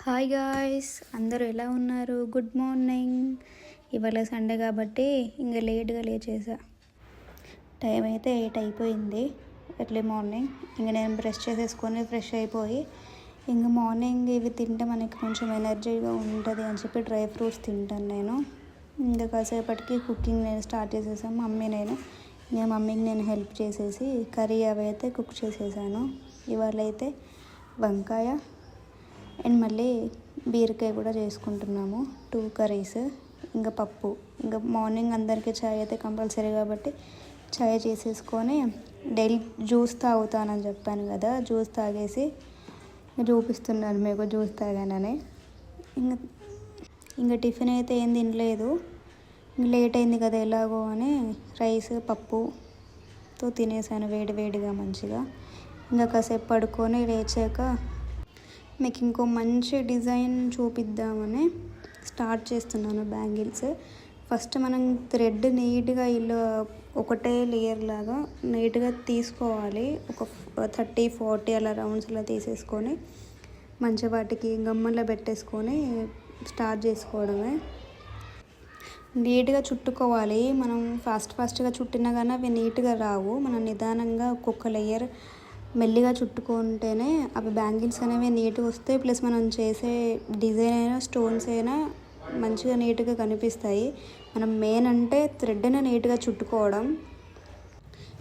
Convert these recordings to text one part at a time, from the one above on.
Hi guys, అందరూ ఎలా ఉన్నారు? Good morning. ఇవాళ సండే కాబట్టి ఇంకా లేట్గా లేచేసా. టైం అయితే 8 అయిపోయింది ఎర్లీ మార్నింగ్. ఇంకా నేను బ్రష్ చేసేసుకొని ఫ్రెష్ అయిపోయి ఇంకా మార్నింగ్ ఇవి తింటే మనకి కొంచెం ఎనర్జీగా ఉంటుంది అని చెప్పి డ్రై ఫ్రూట్స్ తింటాను నేను. ఇంకా కాసేపటికి కుకింగ్ నేను స్టార్ట్ చేసేసాను. మమ్మీకి నేను హెల్ప్ చేసేసి కర్రీ అవి అయితే కుక్ చేసేసాను. ఇవాళ అయితే వంకాయ అండ్ మళ్ళీ బీరకాయ కూడా చేసుకుంటున్నాము. 2 కర్రీస్, ఇంకా పప్పు. ఇంకా మార్నింగ్ అందరికీ చాయ్ అయితే కంపల్సరీ కాబట్టి చాయ్ చేసేసుకొని డైలీ జ్యూస్ తాగుతానని చెప్పాను కదా, జ్యూస్ తాగేసి చూపిస్తున్నాను మీకు జ్యూస్ తాగానని. ఇంకా టిఫిన్ అయితే ఏం తినలేదు. లేట్ అయింది కదా ఎలాగో అని రైస్ పప్పుతో తినేసాను వేడిగా మంచిగా. ఇంకా కాసేపు పడుకొని లేచాక మీకు ఇంకో మంచి డిజైన్ చూపిద్దామని స్టార్ట్ చేస్తున్నాను బ్యాంగిల్స్. ఫస్ట్ మనం థ్రెడ్ నీట్గా ఇలా ఒకటే లేయర్ లాగా నీట్గా తీసుకోవాలి. ఒక 30-40 అలా రౌండ్స్ అలా తీసేసుకొని మంచిగా వాటికి గమ్మల్లో పెట్టేసుకొని స్టార్ట్ చేసుకోవడమే. నీట్గా చుట్టుకోవాలి. మనం ఫాస్ట్గా చుట్టినా కానీ అవి నీట్గా రావు. మనం నిదానంగా ఒక్కొక్క లేయర్ మెల్లిగా చుట్టుకుంటేనే అవి బ్యాంగిల్స్ అనేవి నీట్గా వస్తాయి. ప్లస్ మనం చేసే డిజైన్ అయినా స్టోన్స్ అయినా మంచిగా నీట్గా కనిపిస్తాయి. మనం మెయిన్ అంటే థ్రెడ్ని నీట్గా చుట్టుకోవడం.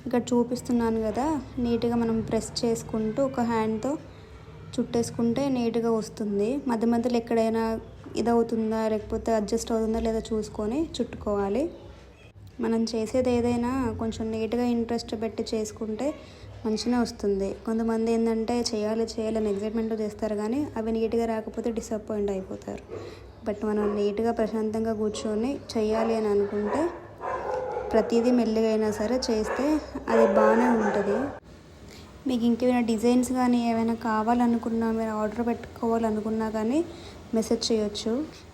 ఇక్కడ చూపిస్తున్నాను కదా, నీట్గా మనం ప్రెస్ చేసుకుంటూ ఒక హ్యాండ్తో చుట్టేసుకుంటే నీట్గా వస్తుంది. మధ్యలో ఎక్కడైనా ఇదవుతుందా లేకపోతే అడ్జస్ట్ అవుతుందా లేదా చూసుకొని చుట్టుకోవాలి. మనం చేసేది ఏదైనా కొంచెం నీట్గా ఇంట్రెస్ట్ పెట్టి చేసుకుంటే మంచిగా వస్తుంది. కొంతమంది ఏంటంటే చేయాలని ఎగ్జైట్మెంట్తో చేస్తారు కానీ అవి నీట్గా రాకపోతే డిసప్పాయింట్ అయిపోతారు. బట్ మనం నీట్గా ప్రశాంతంగా కూర్చొని చేయాలి అని అనుకుంటే ప్రతిదీ మెల్లిగా అయినా సరే చేస్తే అది బాగానే ఉంటుంది. మీకు ఇంకేమైనా డిజైన్స్ కానీ ఏమైనా కావాలనుకున్నా, మీరు ఆర్డర్ పెట్టుకోవాలనుకున్నా కానీ మెసేజ్ చేయొచ్చు.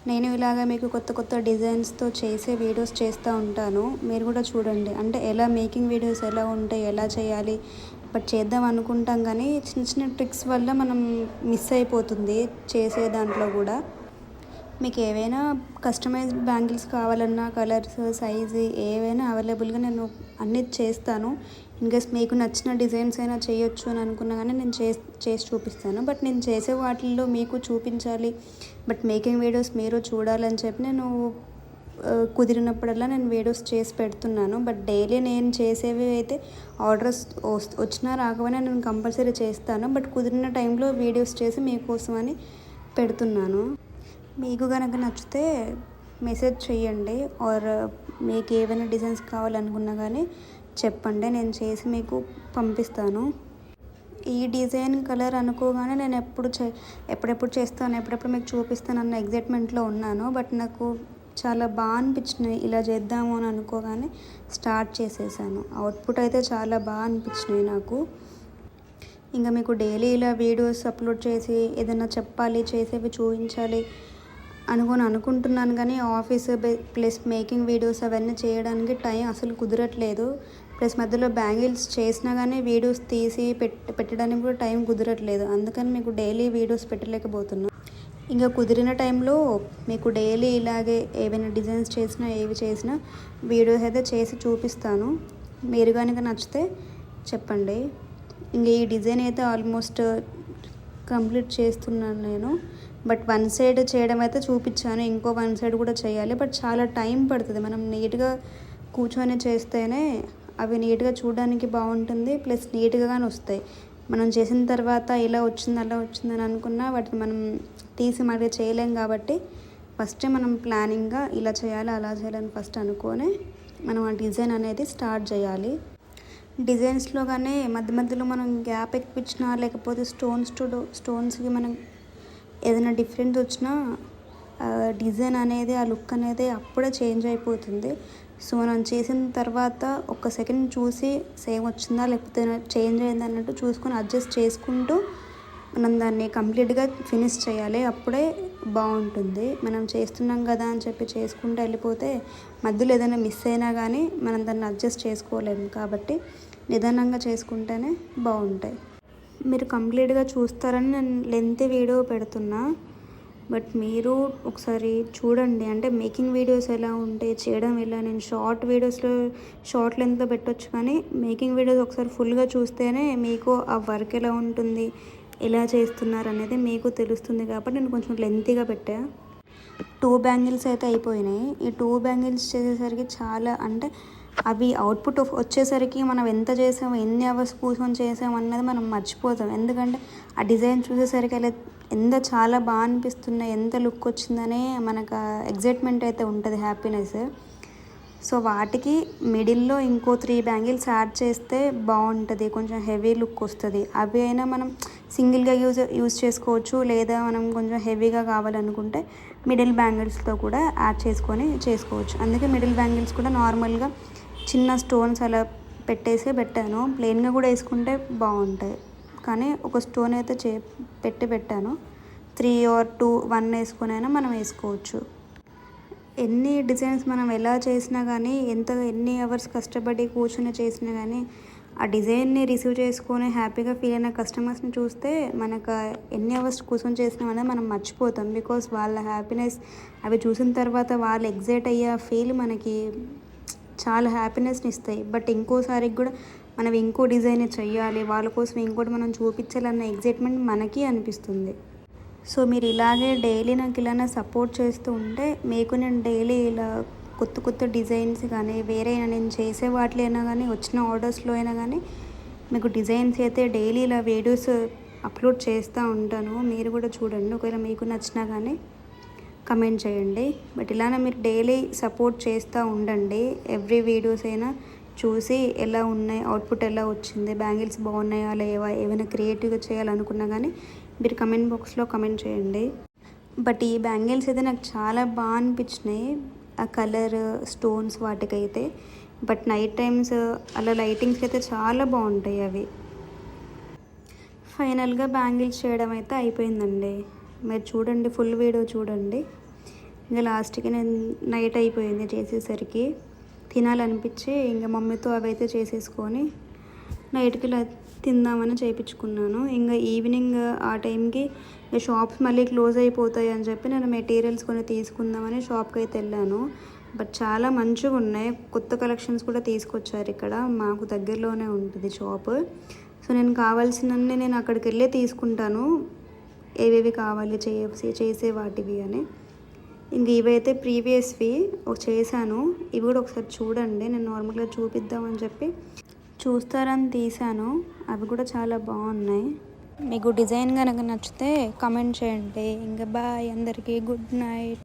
నేను ఇలాగ మీకు కొత్త డిజైన్స్తో చేసే వీడియోస్ చేస్తూ ఉంటాను. మీరు కూడా చూడండి. అంటే ఎలా మేకింగ్ వీడియోస్ ఎలా ఉంటాయి, ఎలా చేయాలి, బట్ చేద్దాం అనుకుంటాం కానీ చిన్న ట్రిక్స్ వల్ల మనం మిస్ అయిపోతుంది చేసే దాంట్లో కూడా. మీకు ఏవైనా కస్టమైజ్డ్ బ్యాంగిల్స్ కావాలన్నా కలర్స్ సైజు ఏవైనా అవైలబుల్గా నేను అన్నీ చేస్తాను. ఇన్కేస్ మీకు నచ్చిన డిజైన్స్ అయినా చేయొచ్చు అని అనుకున్నా కానీ నేను చేసి చూపిస్తాను. బట్ నేను చేసే వాటిల్లో మీకు చూపించాలి, బట్ మేకింగ్ వీడియోస్ మీరు చూడాలని చెప్పి నేను కుదిరినప్పుడల్లా నేను వీడియోస్ చేసి పెడుతున్నాను. బట్ డైలీ నేను చేసేవి అయితే ఆర్డర్స్ వచ్చినా రాకపోయినా నేను కంపల్సరీ చేస్తాను. బట్ కుదిరిన టైంలో వీడియోస్ చేసి మీకోసం అని పెడుతున్నాను. మీకు కనుక నచ్చితే మెసేజ్ చేయండి. ఆర్ మీకు ఏవైనా డిజైన్స్ కావాలనుకున్నా కానీ చెప్పండి, నేను చేసి మీకు పంపిస్తాను. ఈ డిజైన్ కలర్ అనుకోగానే నేను ఎప్పుడెప్పుడు చేస్తాను, ఎప్పుడెప్పుడు మీకు చూపిస్తాను అన్న ఎగ్జైట్మెంట్లో ఉన్నాను. బట్ నాకు చాలా బాగా అనిపించినాయి ఇలా చేద్దాము అని అనుకోగానే స్టార్ట్ చేసేసాను. అవుట్పుట్ అయితే చాలా బాగా అనిపించినాయి నాకు. ఇంకా మీకు డైలీ ఇలా వీడియోస్ అప్లోడ్ చేసి ఏదైనా చెప్పాలి, చేసేవి చూపించాలి అనుకుంటున్నాను కానీ ఆఫీస్ ప్లస్ మేకింగ్ వీడియోస్ అవన్నీ చేయడానికి టైం అసలు కుదరట్లేదు. ప్లస్ మధ్యలో బ్యాంగిల్స్ చేసినా కానీ వీడియోస్ తీసి పెట్టడానికి కూడా టైం కుదరట్లేదు. అందుకని మీకు డైలీ వీడియోస్ పెట్టలేకపోతున్నాను. ఇంకా కుదిరిన టైంలో మీకు డైలీ ఇలాగే ఏవైనా డిజైన్స్ చేసినా ఏవి చేసినా వీడియోస్ అయితే చేసి చూపిస్తాను. మీరు కనుక నచ్చితే చెప్పండి. ఇంకా ఈ డిజైన్ అయితే ఆల్మోస్ట్ కంప్లీట్ చేస్తున్నాను నేను. బట్ 1 సైడ్ చేయడం అయితే చూపించాను, ఇంకో 1 సైడ్ కూడా చేయాలి. బట్ చాలా టైం పడుతుంది. మనం నీట్గా కూర్చొని చేస్తేనే అవి నీట్గా చూడడానికి బాగుంటుంది. ప్లస్ నీట్గా కానీ వస్తాయి. మనం చేసిన తర్వాత ఇలా వచ్చింది అలా వచ్చిందని అనుకున్నా వాటిని మనం తీసి మళ్ళీ చేయలేం. కాబట్టి ఫస్ట్ మనం ప్లానింగ్గా ఇలా చేయాలి అలా చేయాలని ఫస్ట్ అనుకొని మనం ఆ డిజైన్ అనేది స్టార్ట్ చేయాలి. డిజైన్స్లో కానీ మధ్యలో మనం గ్యాప్ ఎక్కించినా లేకపోతే స్టోన్స్కి మనం ఏదైనా డిఫరెంట్ వచ్చినా డిజైన్ అనేది ఆ లుక్ అనేది అప్పుడే చేంజ్ అయిపోతుంది. సో మనం చేసిన తర్వాత ఒక సెకండ్ చూసి సేమ్ వచ్చిందా లేకపోతే చేంజ్ అయిందా అన్నట్టు చూసుకొని అడ్జస్ట్ చేసుకుంటూ మనం దాన్ని కంప్లీట్గా ఫినిష్ చేయాలి. అప్పుడే బాగుంటుంది. మనం చేస్తున్నాం కదా అని చెప్పి చేసుకుంటూ వెళ్ళిపోతే మధ్యలో ఏదైనా మిస్ అయినా కానీ మనం దాన్ని అడ్జస్ట్ చేసుకోలేము. కాబట్టి నిదానంగా చేసుకుంటేనే బాగుంటాయి. మీరు కంప్లీట్గా చూస్తారని నేను లెంత్ వీడియో పెడుతున్నా. బట్ మీరు ఒకసారి చూడండి, అంటే మేకింగ్ వీడియోస్ ఎలా ఉంటాయి, చేయడం ఎలా. నేను షార్ట్ వీడియోస్లో షార్ట్ లెంత్లో పెట్టొచ్చు, కానీ మేకింగ్ వీడియోస్ ఒకసారి ఫుల్గా చూస్తేనే మీకు ఆ వర్క్ ఎలా ఉంటుంది, ఎలా చేస్తున్నారు అనేది మీకు తెలుస్తుంది. కాబట్టి నేను కొంచెం లెంతీగా పెట్టా. 2 బ్యాంగిల్స్ అయితే అయిపోయినాయి. ఈ 2 బ్యాంగిల్స్ చేసేసరికి చాలా, అంటే అవి అవుట్పుట్ వచ్చేసరికి మనం ఎంత చేసాము, ఎన్ని అవర్స్ కూర్చొని చేసాము అన్నది మనం మర్చిపోతాం. ఎందుకంటే ఆ డిజైన్ చూసేసరికి అలా చాలా బాగా అనిపిస్తున్నాయి, ఎంత లుక్ వచ్చిందనే మనకు ఎగ్జైట్మెంట్ అయితే ఉంటుంది, హ్యాపీనెస్. సో వాటికి మిడిల్లో ఇంకో 3 బ్యాంగిల్స్ యాడ్ చేస్తే బాగుంటుంది, కొంచెం హెవీ లుక్ వస్తుంది. అవి అయినా మనం సింగిల్గా యూజ్ చేసుకోవచ్చు, లేదా మనం కొంచెం హెవీగా కావాలనుకుంటే మిడిల్ బ్యాంగిల్స్తో కూడా యాడ్ చేసుకొని చేసుకోవచ్చు. అందుకే మిడిల్ బ్యాంగిల్స్ కూడా నార్మల్గా చిన్న స్టోన్స్ అలా పెట్టాను. ప్లెయిన్గా కూడా వేసుకుంటే బాగుంటాయి, కానీ ఒక స్టోన్ అయితే పెట్టాను. 3 or 2, 1 వేసుకొని అయినా మనం వేసుకోవచ్చు. ఎన్ని డిజైన్స్ మనం ఎలా చేసినా కానీ, ఎన్ని అవర్స్ కష్టపడి కూర్చొని చేసినా కానీ, ఆ డిజైన్ని రిసీవ్ చేసుకొని హ్యాపీగా ఫీల్ అయిన కస్టమర్స్ని చూస్తే మనకు ఎన్ని అవర్స్ కూర్చొని చేసినాం అనేది మనం మర్చిపోతాం. బికాస్ వాళ్ళ హ్యాపీనెస్ అవి చూసిన తర్వాత వాళ్ళు ఎగ్జైట్ అయ్యే ఫీల్ మనకి చాలా హ్యాపీనెస్ని ఇస్తాయి. బట్ ఇంకోసారికి కూడా మనం ఇంకో డిజైన్ చెయ్యాలి, వాళ్ళ కోసం ఇంకోటి మనం చూపించాలన్న ఎగ్జైట్మెంట్ మనకి అనిపిస్తుంది. సో మీరు ఇలాగే డైలీ నాకు ఇలానే సపోర్ట్ చేస్తూ ఉంటే మీకు నేను డైలీ ఇలా కొత్త డిజైన్స్ కానీ, వేరే నేను చేసే వాటిలో అయినా కానీ, వచ్చిన ఆర్డర్స్లో అయినా కానీ మీకు డిజైన్స్ అయితే డైలీ ఇలా వీడియోస్ అప్లోడ్ చేస్తూ ఉంటాను. మీరు కూడా చూడండి, ఒకవేళ మీకు నచ్చినా కానీ కమెంట్ చేయండి. బట్ ఇలానే మీరు డైలీ సపోర్ట్ చేస్తూ ఉండండి. ఎవ్రీ వీడియోస్ అయినా చూసి ఎలా ఉన్నాయి, అవుట్పుట్ ఎలా వచ్చింది, బ్యాంగిల్స్ బాగున్నాయా లేవా, ఏమైనా క్రియేటివ్గా చేయాలనుకున్నా కానీ మీరు కమెంట్ బాక్స్లో కమెంట్ చేయండి. బట్ ఈ బ్యాంగిల్స్ అయితే నాకు చాలా బాగా అనిపించినాయి, ఆ కలర్, స్టోన్స్ వాటికైతే. బట్ నైట్ టైమ్స్ అలా లైటింగ్స్కి అయితే చాలా బాగుంటాయి అవి. ఫైనల్గా బ్యాంగిల్స్ చేయడం అయితే అయిపోయిందండి. మీరు చూడండి, ఫుల్ వీడియో చూడండి. ఇంకా లాస్ట్కి నేను నైట్ అయిపోయింది చేసేసరికి, తినాలనిపించి ఇంకా మమ్మీతో అవి అయితే చేసేసుకొని నైట్కి ఇలా తిందామని చేయించుకున్నాను. ఇంకా ఈవినింగ్ ఆ టైంకి షాప్స్ మళ్ళీ క్లోజ్ అయిపోతాయి అని చెప్పి నేను మెటీరియల్స్ కొన్ని తీసుకుందామని షాప్కి అయితే వెళ్ళాను. బట్ చాలా మంచిగా ఉన్నాయి, కొత్త కలెక్షన్స్ కూడా తీసుకొచ్చారు. ఇక్కడ మాకు దగ్గరలోనే ఉంటుంది షాప్. సో నేను కావాల్సినన్ని నేను అక్కడికి వెళ్ళే తీసుకుంటాను, ఏవేవి కావాలి చేసే వాటివి అని. ఇంక ఇవైతే ప్రీవియస్వి చేశాను, ఇవి కూడా ఒకసారి చూడండి. నేను నార్మల్గా చూపిద్దామని చెప్పి చూస్తారని తీశాను, అవి కూడా చాలా బాగున్నాయి. మీకు డిజైన్ కనుక నచ్చితే కమెంట్ చేయండి. ఇంకా బాయ్ అందరికీ, గుడ్ నైట్.